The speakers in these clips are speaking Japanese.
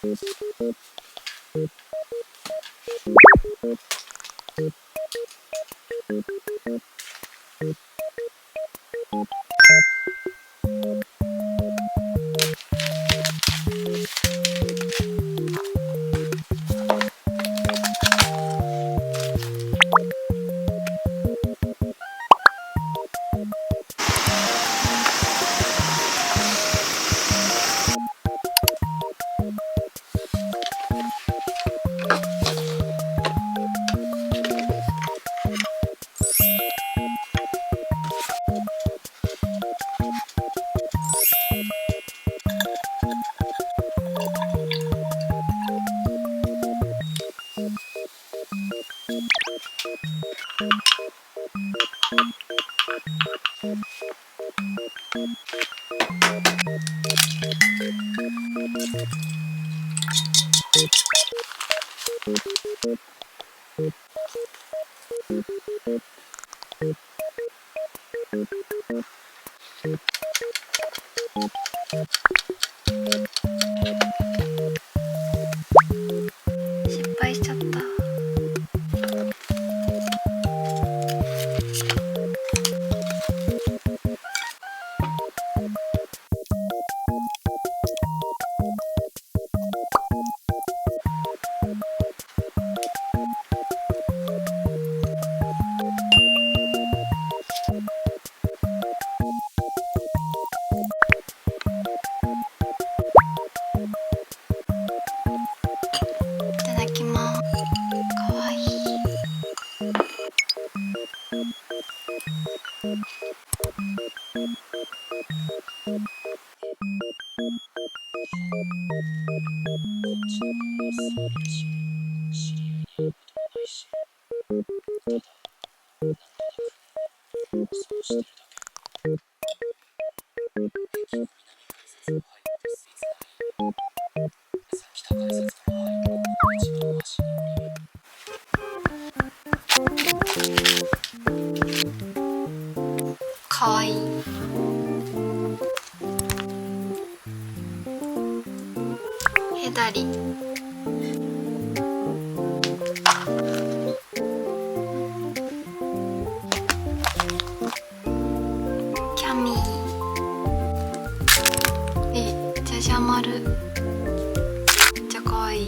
失敗しちゃった。いただきます。かわいい。かわいい。ヘダリ。キャミー。じゃじゃ丸。めっちゃかわいい。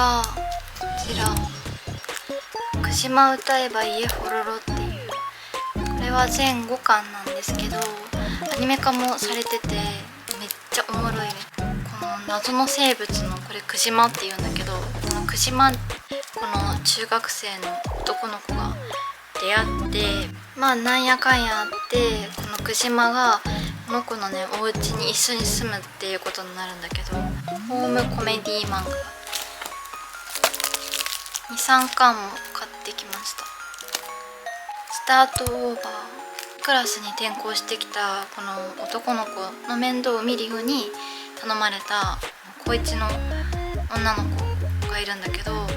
がこちら「くじま歌えば家ほろろ」っていう、これは全5巻なんですけど、アニメ化もされててめっちゃおもろいね。この謎の生物の、これクジマっていうんだけど、このクジマ、この中学生の男の子が出会って、まあなんやかんやあって、このクジマがこの子のねお家に一緒に住むっていうことになるんだけど、ホームコメディ漫画23巻も買ってきました。スタートオーバー、クラスに転校してきたこの男の子の面倒を見るように頼まれた高一の女の子がいるんだけど、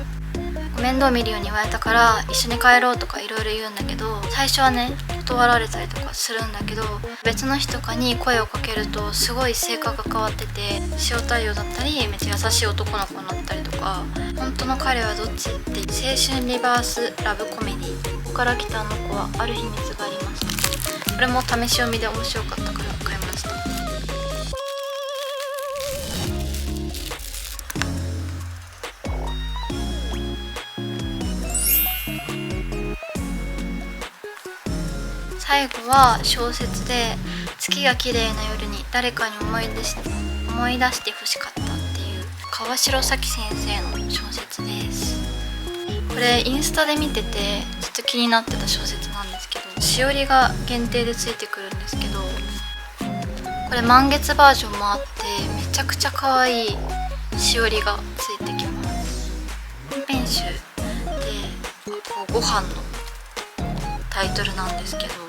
面倒見るように言われたから一緒に帰ろうとかいろいろ言うんだけど、最初はね断られたりとかするんだけど、別の日とかに声をかけるとすごい性格が変わってて、塩対応だったりめっちゃ優しい男の子になったりとか、本当の彼はどっちって青春リバースラブコメディ、ここから来たあの子はある秘密があります。これも試し読みで面白かったから買いました。最後は小説で「月が綺麗な夜に誰かに思い出してほしかった」っていう川城咲先生の小説です。これインスタで見ててちょっと気になってた小説なんですけど、しおりが限定でついてくるんですけど、これ満月バージョンもあってめちゃくちゃ可愛いしおりがついてきます。本編集でこうご飯のタイトルなんですけど、